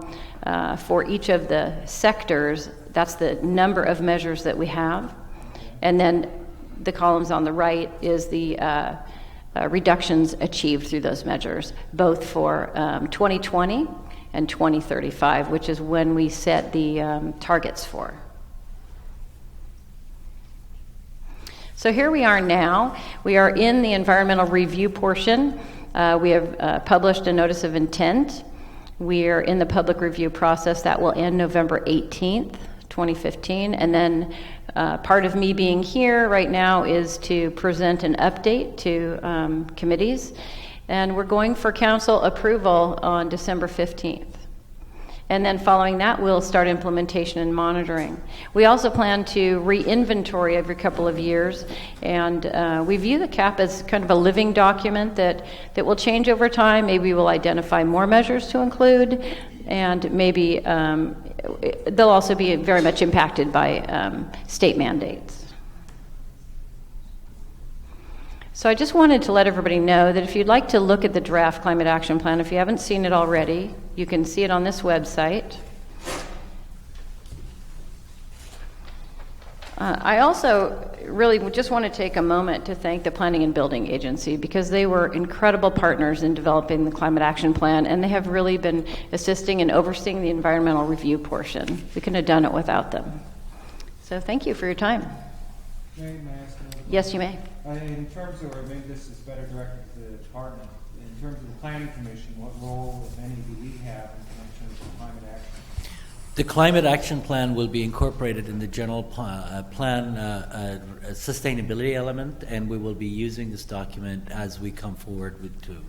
for each of the sectors. That's the number of measures that we have. And then the columns on the right is the reductions achieved through those measures, both for 2020 and 2035, which is when we set the targets for. So here we are now. We are in the environmental review portion. We have published a notice of intent. We are in the public review process. That will end November 18th, 2015. And then part of me being here right now is to present an update to committees. And we're going for council approval on December 15th. And then following that, we'll start implementation and monitoring. We also plan to re-inventory every couple of years, and we view the CAP as kind of a living document that will change over time. Maybe we'll identify more measures to include, and maybe they'll also be very much impacted by state mandates. So I just wanted to let everybody know that if you'd like to look at the draft climate action plan, if you haven't seen it already, you can see it on this website. I also really just want to take a moment to thank the Planning and Building Agency, because they were incredible partners in developing the climate action plan, and they have really been assisting and overseeing the environmental review portion. We couldn't have done it without them. So thank you for your time. May I ask another Yes, you may. In terms of, or maybe this is better directed to the department, in terms of the Planning Commission, what role, if any, do we have in connection with climate action? The climate action plan will be incorporated in the general plan sustainability element, and we will be using this document as we come forward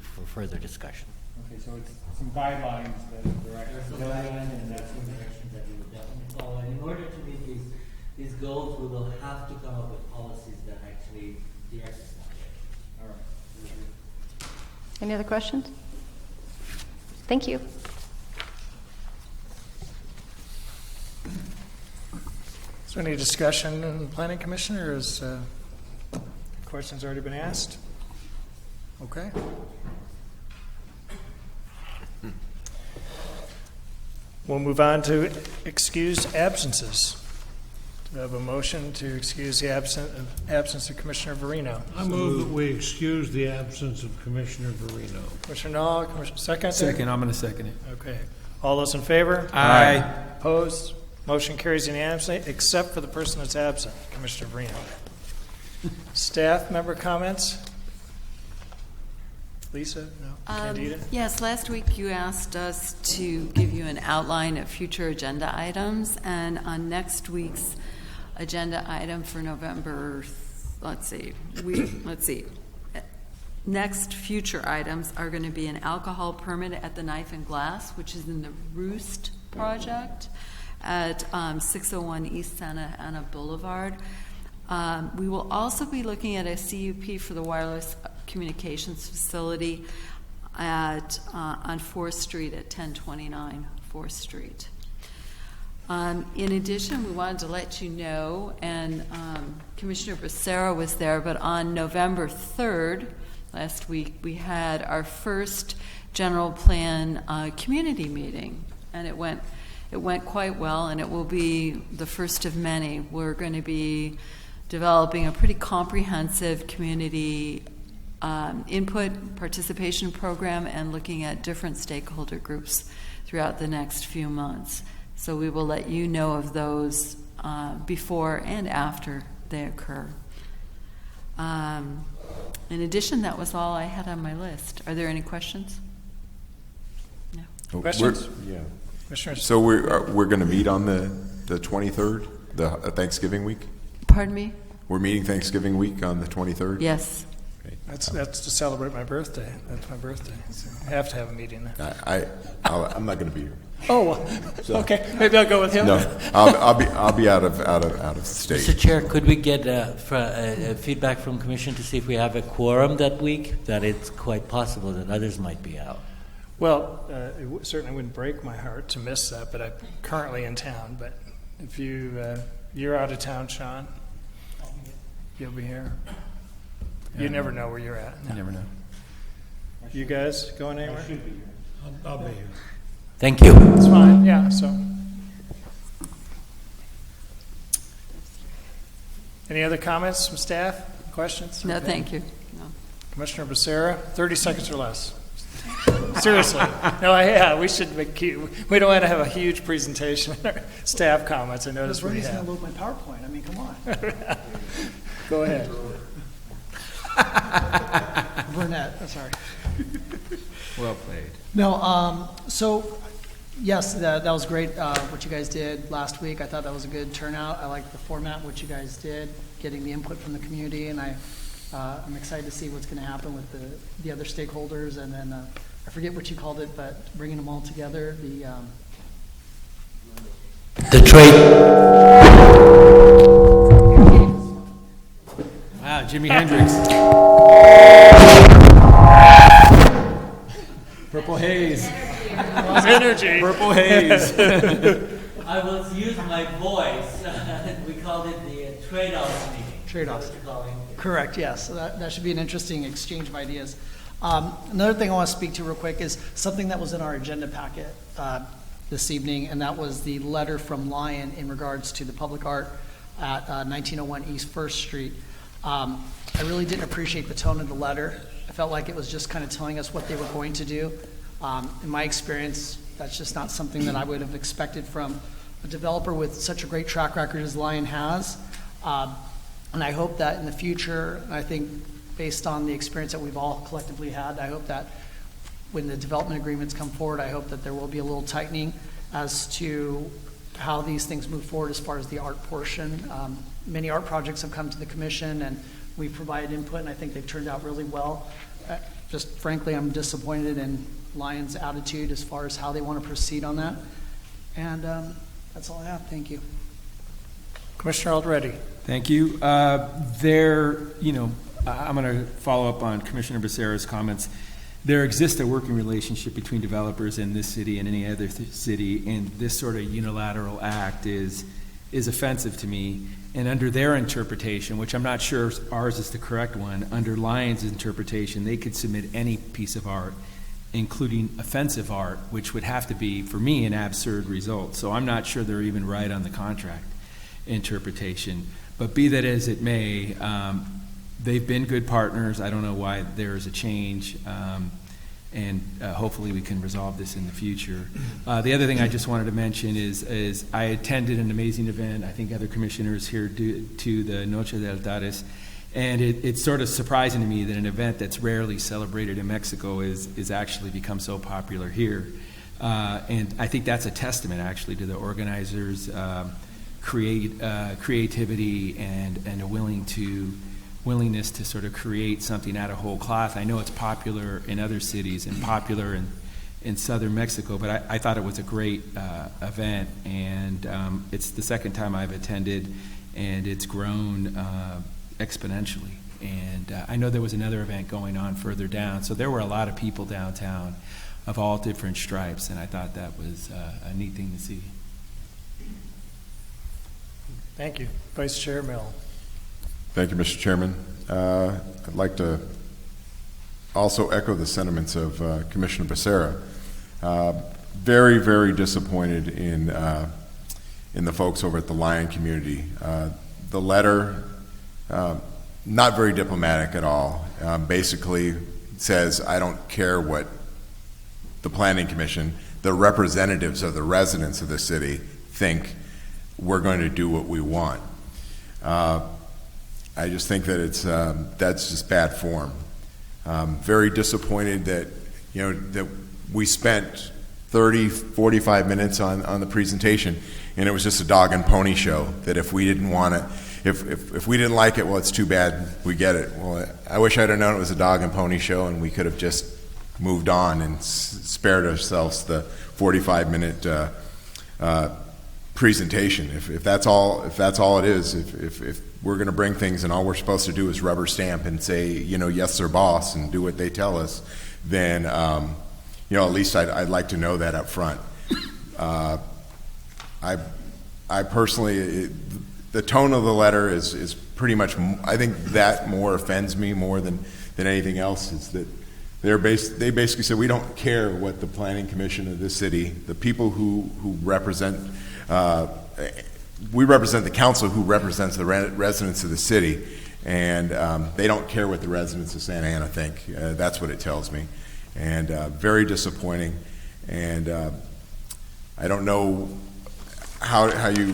for further discussion. Okay, so it's some guidelines that direct. There's some guidelines, and that's some directions that we will definitely follow. And in order to meet these goals, we will have to come up with policies that actually direct us that way. All right. Any other questions? Thank you. Is there any discussion in the Planning Commission, or has questions already been asked? Okay. We'll move on to excused absences. Do we have a motion to excuse the absence of Commissioner Verino? I move that we excuse the absence of Commissioner Verino. Commissioner Nall, Commissioner second? Second, I'm going to second it. Okay. All those in favor? Aye. Opposed? Motion carries unanimously, except for the person that's absent, Commissioner Verino. Staff member comments? Lisa? No? Candida? Yes, last week you asked us to give you an outline of future agenda items, and on next week's agenda item for November, next future items are going to be an alcohol permit at the Knife and Glass, which is in the Roost project at 601 East Santa Ana Boulevard. We will also be looking at a CUP for the wireless communications facility at on 4th Street at 1029 4th Street. In addition, we wanted to let you know, and Commissioner Becerra was there, but on November 3rd, last week, we had our first general plan community meeting, and it went quite well, and it will be the first of many. We're going to be developing a pretty comprehensive community input participation program and looking at different stakeholder groups throughout the next few months. So we will let you know of those before and after they occur. In addition, that was all I had on my list. Are there any questions? No. Questions? Yeah. Commissioners? So we're going to meet on the 23rd, the Thanksgiving week? Pardon me? We're meeting Thanksgiving week on the 23rd? Yes. That's to celebrate my birthday. That's my birthday. So I have to have a meeting. I'm not going to be here. Oh, well, okay. Maybe I'll go with him. No, I'll be out of state. Mr. Chair, could we get feedback from Commission to see if we have a quorum that week? That it's quite possible that others might be out. Well, it certainly wouldn't break my heart to miss that, but I'm currently in town. But if you're out of town, Sean, you'll be here. You never know where you're at. You never know. You guys going anywhere? I'll be here. Thank you. It's fine, yeah, so. Any other comments from staff, questions? No, Okay. thank you. No. Commissioner Becerra, 30 seconds or less. Seriously. No, we should make, we don't want to have a huge presentation. Staff comments, I noticed we Bernie's going have. to load my PowerPoint. I mean, come on. Go ahead. Burnett, sorry. Well played. No, so, yes, that was great, what you guys did last week. I thought that was a good turnout. I liked the format, what you guys did, getting the input from the community, and I'm excited to see what's going to happen with the other stakeholders, and then, I forget what you called it, but bringing them all together, The trade. Wow, Jimi Hendrix. Purple Haze. Energy. Purple Haze. I will use my voice. We called it the trade-offs meeting. Trade-offs. Correct, yes. So that should be an interesting exchange of ideas. Another thing I want to speak to real quick is something that was in our agenda packet this evening, and that was the letter from Lion in regards to the public art at 1901 East First Street. I really didn't appreciate the tone of the letter. I felt like it was just kind of telling us what they were going to do. In my experience, that's just not something that I would have expected from a developer with such a great track record as Lion has. And I hope that in the future, I think based on the experience that we've all collectively had, I hope that when the development agreements come forward, I hope that there will be a little tightening as to how these things move forward as far as the art portion. Many art projects have come to the commission and we've provided input, and I think they've turned out really well. Just frankly, I'm disappointed in Lion's attitude as far as how they want to proceed on that. And that's all I have. Thank you. Commissioner Already. Thank you. I'm going to follow up on Commissioner Becerra's comments. There exists a working relationship between developers in this city and any other city, and this sort of unilateral act is offensive to me. And under their interpretation, which I'm not sure ours is the correct one, under Lion's interpretation, they could submit any piece of art, including offensive art, which would have to be, for me, an absurd result. So I'm not sure they're even right on the contract interpretation. But be that as it may, they've been good partners. I don't know why there's a change, and hopefully we can resolve this in the future. The other thing I just wanted to mention is I attended an amazing event, I think other commissioners here to the Noche de Altares, and it's sort of surprising to me that an event that's rarely celebrated in Mexico is actually become so popular here. And I think that's a testament actually to the organizers' creativity and a willingness to sort of create something out of whole cloth. I know it's popular in other cities and popular in southern Mexico, but I thought it was a great event, and it's the second time I've attended, and it's grown exponentially. And I know there was another event going on further down, so there were a lot of people downtown of all different stripes, and I thought that was a neat thing to see. Thank you. Vice Chair Mill. Thank you, Mr. Chairman. I'd like to also echo the sentiments of Commissioner Becerra. Very, very disappointed in the folks over at the Lion community. The letter, not very diplomatic at all. Basically says, I don't care what the Planning Commission, the representatives of the residents of the city think. We're going to do what we want. I just think that that's just bad form. Very disappointed that that we spent 30, 45 minutes on the presentation, and it was just a dog and pony show. That if we didn't want to, if we didn't like it, well, it's too bad, we get it. Well, I wish I'd have known it was a dog and pony show and we could have just moved on and spared ourselves the 45-minute presentation. If that's all it is, if we're going to bring things and all we're supposed to do is rubber stamp and say, yes, sir, boss, and do what they tell us, then at least I'd like to know that up front. I personally, the tone of the letter is pretty much, I think that more offends me more than anything else, is that they basically said, we don't care what the planning commission of this city, the people who represent, we represent the council who represents the residents of the city, and they don't care what the residents of Santa Ana think. That's what it tells me, and very disappointing. And I don't know how you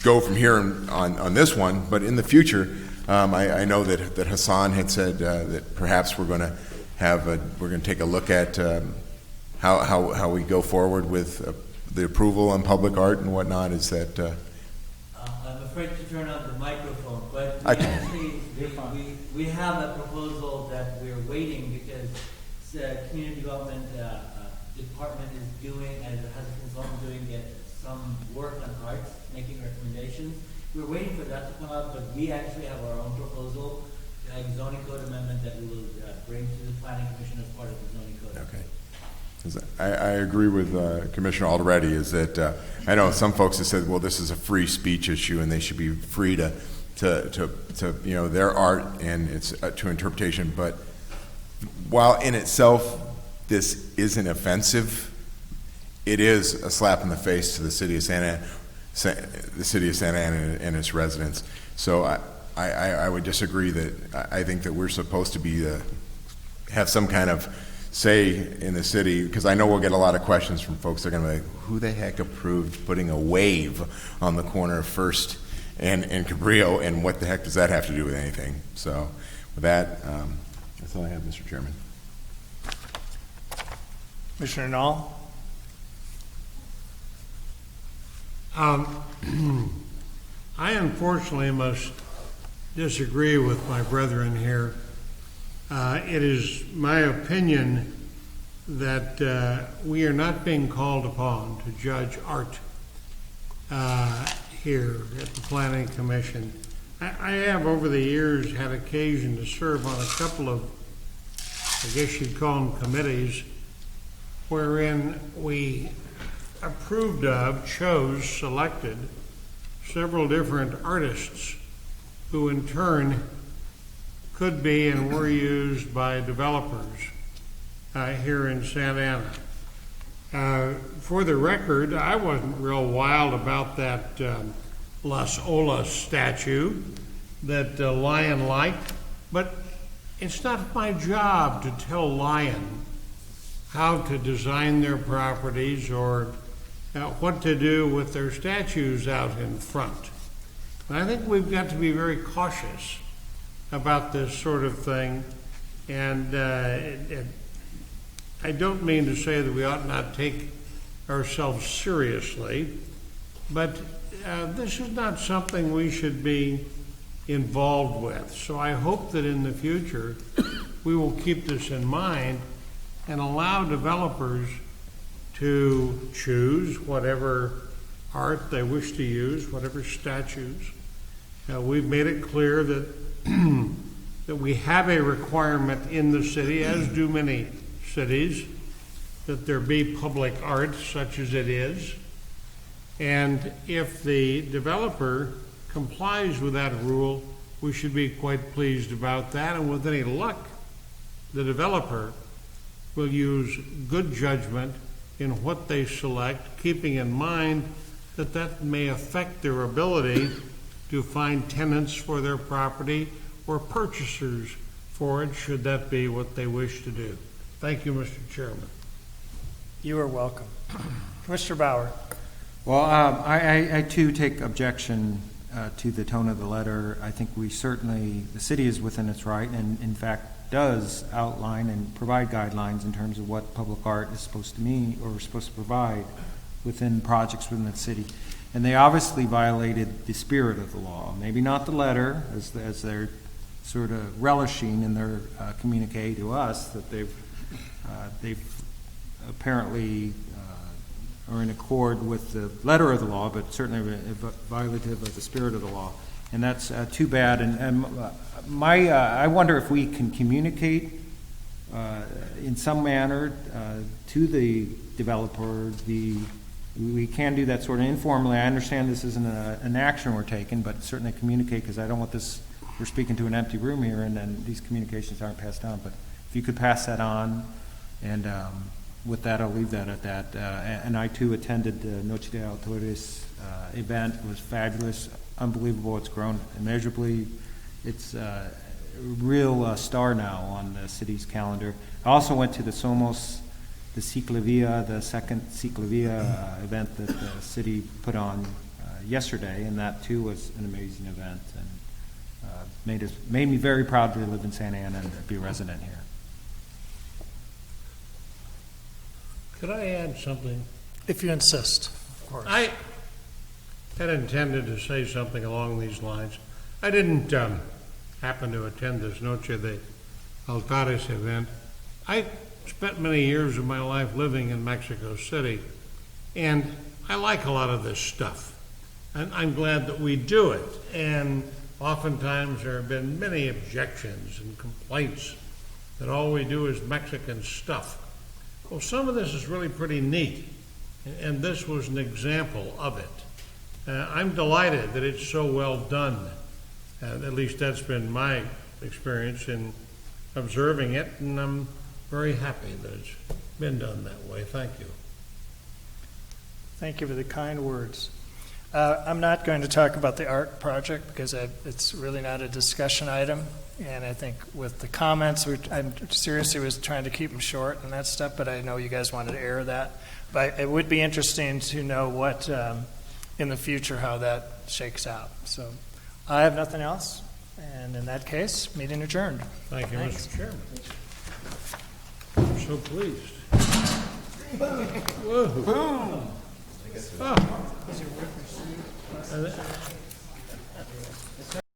go from here on this one, but in the future, I know that Hassan had said that perhaps we're going to take a look at how we go forward with the approval on public art and whatnot. Is that? I'm afraid to turn on the microphone, but we have a proposal that we're waiting because the community development department is doing, and has a consultant doing some work on arts, making recommendations. We're waiting for that to come out, but we actually have our own proposal, like zoning code amendment, that we will bring to the planning commission as part of the zoning code. Okay. I agree with Commissioner already, is that I know some folks have said, well, this is a free speech issue and they should be free to their art and it's to interpretation. But while in itself this isn't offensive, it is a slap in the face to the city of Santa Ana and its residents. So I would disagree that I think that we're supposed to be have some kind of say in the city, because I know we'll get a lot of questions from folks. They're going to be like, who the heck approved putting a wave on the corner of First and Cabrillo, and what the heck does that have to do with anything? So with that, that's all I have, Mr. Chairman. Commissioner Knoll? I unfortunately must disagree with my brethren here. It is my opinion that we are not being called upon to judge art here at the Planning Commission. I have over the years had occasion to serve on a couple of, I guess you'd call them committees, wherein we approved of, chose, selected several different artists who in turn could be and were used by developers here in Santa Ana. For the record, I wasn't real wild about that Las Olas statue that Lion liked, but it's not my job to tell Lion how to design their properties or what to do with their statues out in front. And I think we've got to be very cautious about this sort of thing, and I don't mean to say that we ought not take ourselves seriously, but this is not something we should be involved with. So I hope that in the future we will keep this in mind and allow developers to choose whatever art they wish to use, whatever statues. We've made it clear that that we have a requirement in the city, as do many cities, that there be public art such as it is. And if the developer complies with that rule, we should be quite pleased about that. And with any luck, the developer will use good judgment in what they select, keeping in mind that that may affect their ability to find tenants for their property or purchasers for it, should that be what they wish to do. Thank you, Mr. Chairman. You are welcome. Commissioner Bauer? Well, I too take objection to the tone of the letter. I think the city is within its right and in fact does outline and provide guidelines in terms of what public art is supposed to mean or supposed to provide within projects within the city. And they obviously violated the spirit of the law, maybe not the letter, as they're sort of relishing in their communique to us, that they've apparently are in accord with the letter of the law, but certainly violative of the spirit of the law. And that's too bad. And I wonder if we can communicate in some manner to the developer. We can do that sort of informally. I understand this isn't an action we're taking, but certainly communicate, because I don't want this, we're speaking to an empty room here, and then these communications aren't passed on. But if you could pass that on, and with that, I'll leave that at that. And I, too, attended the Noche de Autores event. It was fabulous, unbelievable. It's grown immeasurably. It's a real star now on the city's calendar. I also went to the Somos, the Ciclavia, the second Ciclavia event that the city put on yesterday, and that, too, was an amazing event, and made me very proud to live in Santa Ana and be a resident here. Could I add something? If you insist, of course. I had intended to say something along these lines. I didn't happen to attend this Noche de Altares event. I spent many years of my life living in Mexico City, and I like a lot of this stuff. And I'm glad that we do it. And oftentimes there have been many objections and complaints that all we do is Mexican stuff. Well, some of this is really pretty neat, and this was an example of it. I'm delighted that it's so well done. At least that's been my experience in observing it, and I'm very happy that it's been done that way. Thank you. Thank you for the kind words. I'm not going to talk about the art project because it's really not a discussion item. And I think with the comments, I seriously was trying to keep them short and that stuff, but I know you guys wanted to air that. But it would be interesting to know what, in the future, how that shakes out. So I have nothing else. And in that case, meeting adjourned. Thank you, Thanks. Mr. Chairman. I'm so pleased. Whoa. Boom. Oh.